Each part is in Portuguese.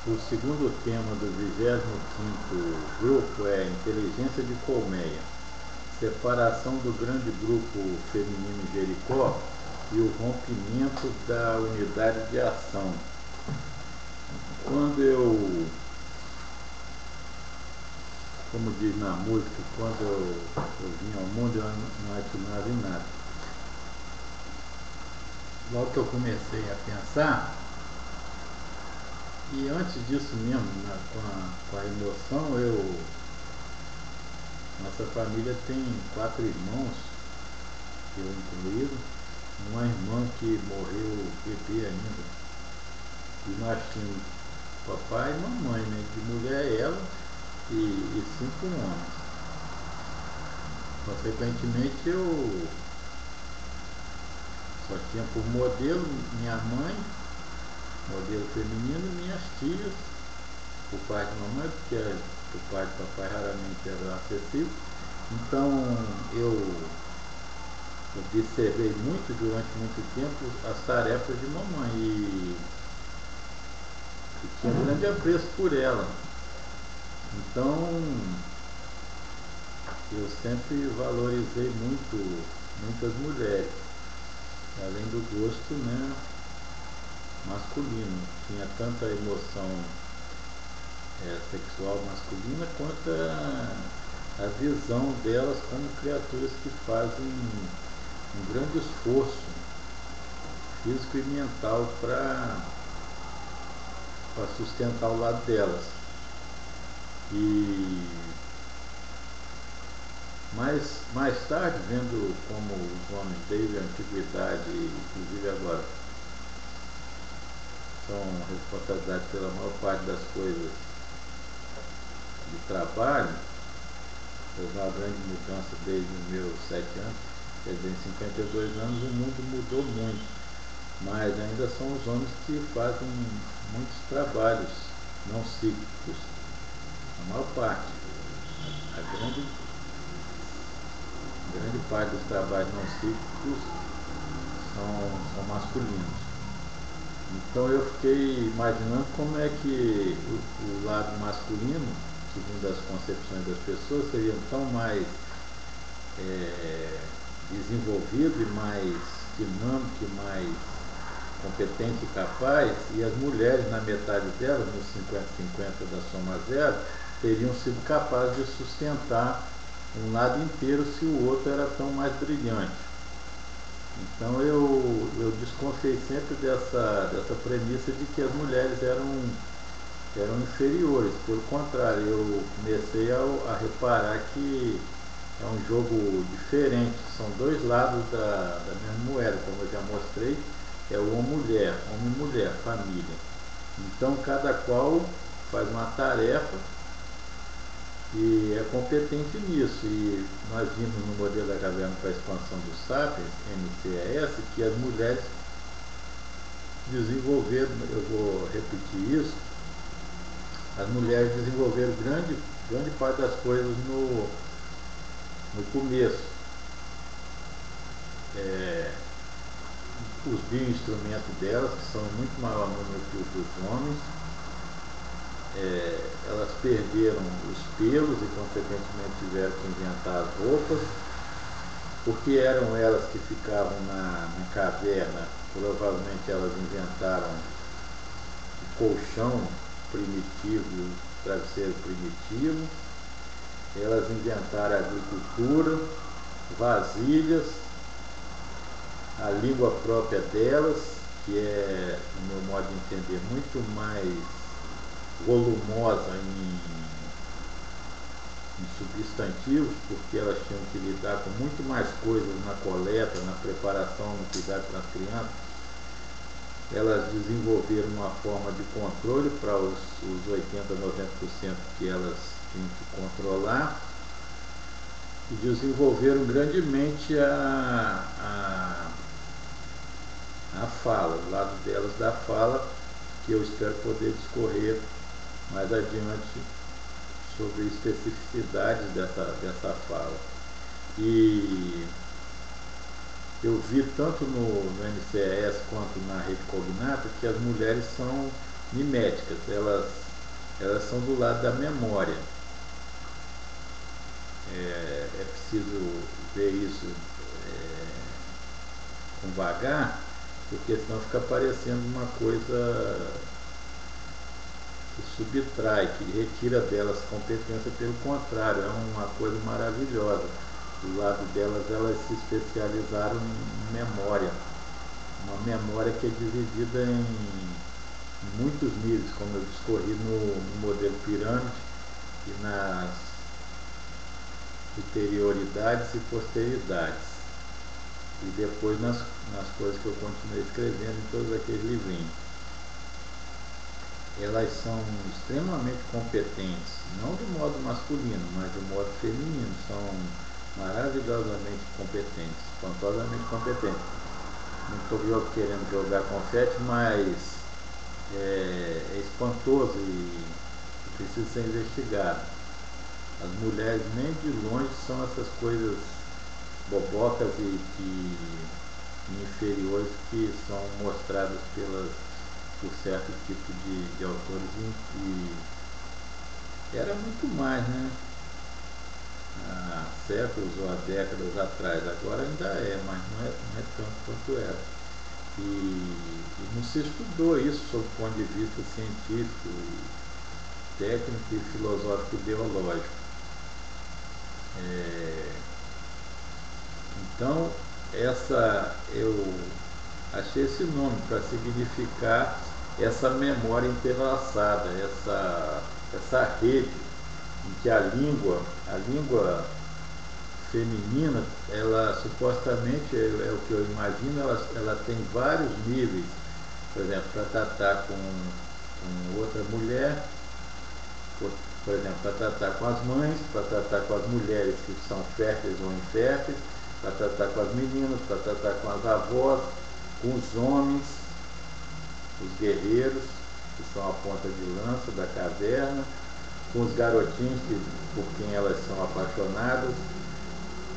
O segundo tema do 25º grupo é Inteligência de Colmeia, separação do grande grupo feminino Jericó e o rompimento da unidade de ação. Quando eu, como diz na música, quando eu vim ao mundo eu não atinava em nada. Logo que eu comecei a pensar, e antes disso mesmo, com a emoção, nossa família tem 4 irmãos, eu incluído, uma irmã que morreu bebê ainda. E nós tínhamos papai e mamãe, né? De mulher ela e 5 homens. Consequentemente eu só tinha por modelo minha mãe, modelo feminino, e minhas tias, por parte de mamãe, porque por parte de papai raramente era acessível. Então eu observei muito, durante muito tempo, as tarefas de mamãe e tinha grande apreço por ela. Então eu sempre valorizei muitas mulheres, além do gosto, né, masculino. Tinha tanta emoção sexual masculina quanto a visão delas como criaturas que fazem um grande esforço físico e mental para sustentar o lado delas. E mais tarde, vendo como os homens desde a antiguidade, inclusive agora, são responsáveis pela maior parte das coisas de trabalho, houve uma grande mudança desde os meus 7 anos, quer dizer, em 52 anos o mundo mudou muito, mas ainda são os homens que fazem muitos trabalhos não cíclicos, a maior parte, a grande parte dos trabalhos não cíclicos são masculinos. Então eu fiquei imaginando como é que o lado masculino, segundo as concepções das pessoas, seria tão mais desenvolvido e mais dinâmico e mais competente e capaz, e as mulheres, na metade delas, nos 50-50 da soma zero, teriam sido capazes de sustentar um lado inteiro se o outro era tão mais brilhante. Então eu desconfiei sempre dessa premissa de que as mulheres eram inferiores. Pelo contrário, eu comecei a reparar que é um jogo diferente, são dois lados da mesma moeda, como eu já mostrei, é o homem-mulher, família. Então cada qual faz uma tarefa e é competente nisso. E nós vimos no modelo da caverna para a expansão dos Sapiens, MCES, que as mulheres desenvolveram, eu vou repetir isso, as mulheres desenvolveram grande parte das coisas no começo. Os bioinstrumentos delas, que são muito maior número que os dos homens, elas perderam os pelos e consequentemente tiveram que inventar as roupas, porque eram elas que ficavam na caverna, provavelmente elas inventaram o colchão primitivo, o travesseiro primitivo, elas inventaram a agricultura, vasilhas, a língua própria delas, que é, no meu modo de entender, muito mais volumosa em substantivos, porque elas tinham que lidar com muito mais coisas na coleta, na preparação, no cuidado com as crianças. Elas desenvolveram uma forma de controle para os 80-90% que elas tinham que controlar, e desenvolveram grandemente a fala, o lado delas da fala, que eu espero poder discorrer mais adiante sobre especificidades dessa fala. E eu vi tanto no MCES quanto na Rede Cognata que as mulheres são miméticas, elas são do lado da memória. É preciso ver isso com vagar, porque senão fica parecendo uma coisa que subtrai, que retira delas competência. Pelo contrário, é uma coisa maravilhosa. Do lado delas, elas se especializaram em memória, uma memória que é dividida em muitos níveis, como eu discorri no modelo pirâmide, e nas interioridades e posteridades, e depois nas coisas que eu continuei escrevendo em todos aqueles livrinhos. Elas são extremamente competentes, não do modo masculino, mas do modo feminino. São maravilhosamente competentes, espantosamente competentes. Não estou eu querendo jogar confete, mas é espantoso e precisa ser investigado. As mulheres nem de longe são essas coisas bobocas e inferiores que são mostradas por certo tipo de autores, e era muito mais, né? Há séculos ou há décadas atrás. Agora ainda é, mas não é tanto quanto era. E não se estudou isso sob o ponto de vista científico, técnico e filosófico ideológico. Então, eu achei esse nome para significar essa memória entrelaçada, essa rede em que a língua feminina, ela supostamente, é o que eu imagino, ela tem vários níveis. Por exemplo, para tratar com outra mulher, por exemplo, para tratar com as mães, para tratar com as mulheres que são férteis ou inférteis, para tratar com as meninas, para tratar com as avós, com os homens, os guerreiros, que são a ponta de lança da caverna, com os garotinhos por quem elas são apaixonadas,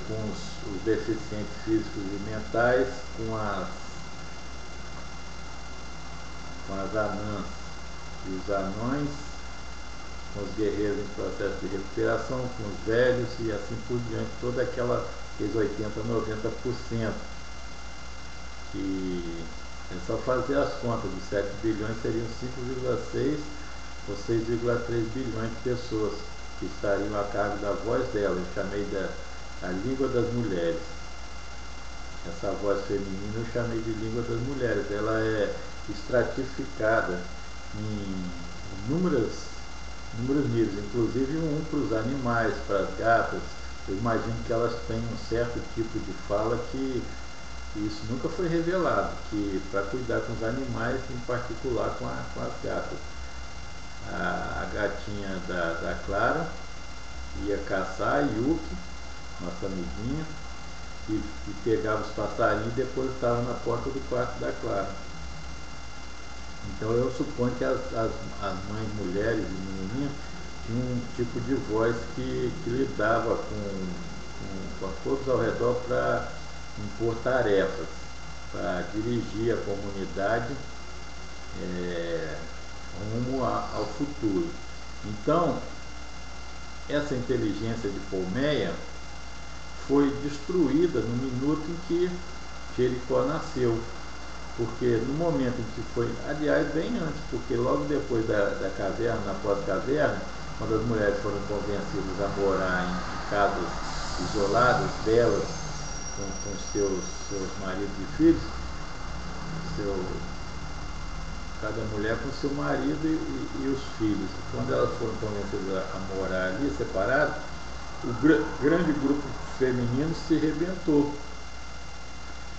com os deficientes físicos e mentais, com as anãs e os anões, com os guerreiros em processo de recuperação, com os velhos e assim por diante, toda aqueles 80, 90%, que é só fazer as contas. Dos 7 bilhões seriam 5,6 ou 6,3 bilhões de pessoas que estariam a cargo da voz dela. Eu chamei a língua das mulheres. Essa voz feminina eu chamei de língua das mulheres. Ela é estratificada em inúmeros níveis, inclusive um para os animais, para as gatas. Eu imagino que elas têm um certo tipo de fala que isso nunca foi revelado, que para cuidar com os animais, em particular com as gatas. A gatinha da Clara ia caçar, a Yuki, nossa amiguinha, e pegava os passarinhos e depositava na porta do quarto da Clara. Então eu suponho que as mães, mulheres e menininhas tinham um tipo de voz que lidava com todos ao redor para impor tarefas, para dirigir a comunidade rumo ao futuro. Então, essa inteligência de Colmeia foi destruída no minuto em que Jericó nasceu. Porque no momento em que foi, aliás, bem antes, porque logo depois da caverna, na pós-caverna, quando as mulheres foram convencidas a morar em casas isoladas delas, com seus maridos e filhos, cada mulher com seu marido e os filhos. Quando elas foram convencidas a morar ali, separadas, o grande grupo feminino se rebentou.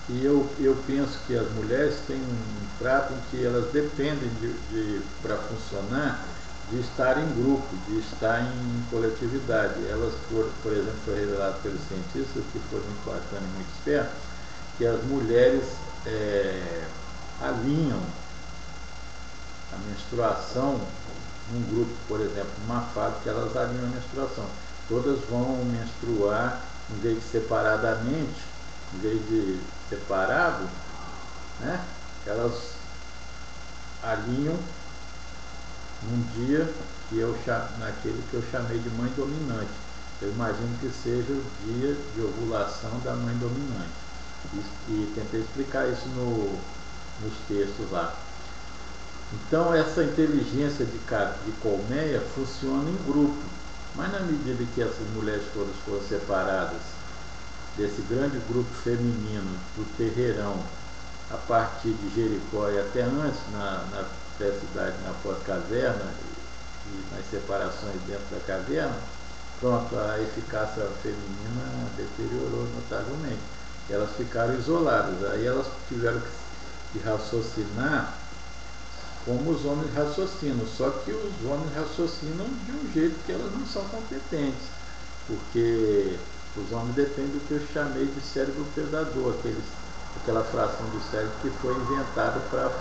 E eu penso que as mulheres têm um trato em que elas dependem para funcionar, de estar em grupo, de estar em coletividade. Elas, por exemplo, foi revelado pelos cientistas, que foram muito bacanas e muito espertos, que as mulheres alinham a menstruação num grupo, por exemplo, numa fábrica, elas alinham a menstruação. Todas vão menstruar, em vez de separadamente, em vez de separado, né? Elas alinham num dia naquele que eu chamei de mãe dominante. Eu imagino que seja o dia de ovulação da mãe dominante. E tentei explicar isso nos textos lá. Então essa inteligência de colmeia funciona em grupo, mas na medida que essas mulheres todas foram separadas desse grande grupo feminino do terreirão, a partir de Jericó e até antes, na pré-cidade, na pós-caverna e nas separações dentro da caverna, pronto, a eficácia feminina deteriorou notavelmente. Elas ficaram isoladas, aí elas tiveram que raciocinar como os homens raciocinam, só que os homens raciocinam de um jeito que elas não são competentes, porque os homens dependem do que eu chamei de cérebro predador, aquela fração do cérebro que foi inventada para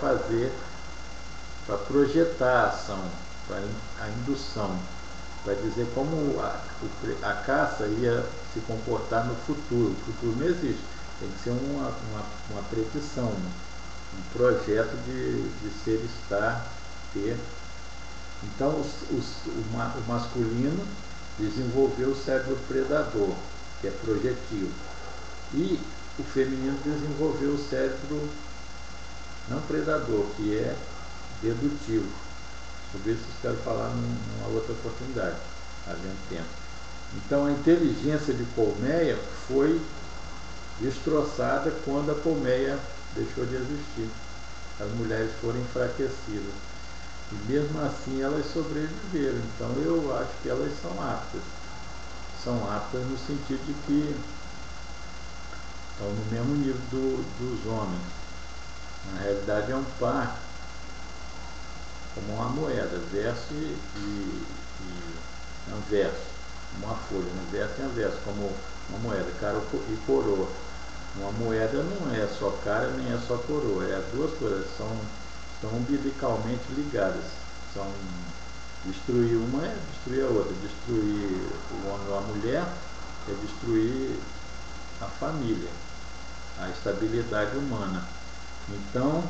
projetar a ação, para a indução, para dizer como a caça ia se comportar no futuro. O futuro não existe, tem que ser uma predição, um projeto de ser, estar, ter. Então o masculino desenvolveu o cérebro predador, que é projetivo, e o feminino desenvolveu o cérebro não predador, que é dedutivo. Sobre isso eu espero falar numa outra oportunidade, havendo tempo. Então a inteligência de colmeia foi destroçada quando a colmeia deixou de existir. As mulheres foram enfraquecidas. E mesmo assim elas sobreviveram. Então eu acho que elas são aptas. São aptas no sentido de que estão no mesmo nível dos homens. Na realidade é um par, como uma moeda, verso não, verso, uma folha, né? Verso e anverso, como uma moeda, cara e coroa. Uma moeda não é só cara nem é só coroa, é as duas coisas, estão umbilicalmente ligadas. Destruir uma é destruir a outra, destruir o homem ou a mulher é destruir a família, a estabilidade humana. Então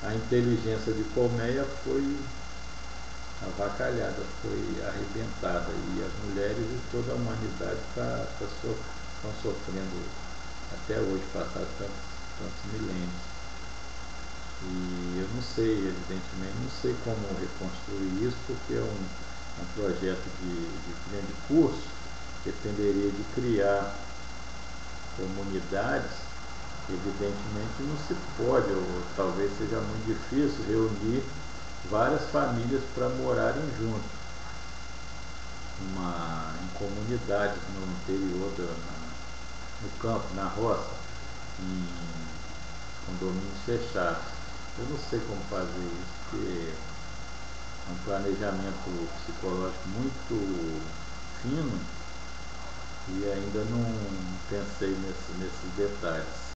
a inteligência de colmeia foi avacalhada, foi arrebentada, e as mulheres e toda a humanidade estão sofrendo até hoje, passados tantos milênios. E eu não sei, evidentemente, não sei como reconstruir isso, porque é um projeto de grande curso, dependeria de criar comunidades. Evidentemente não se pode, ou talvez seja muito difícil, reunir várias famílias para morarem juntos, em comunidades no interior, no campo, na roça, em condomínios fechados. Eu não sei como fazer isso, porque é um planejamento psicológico muito fino e ainda não pensei nesses detalhes.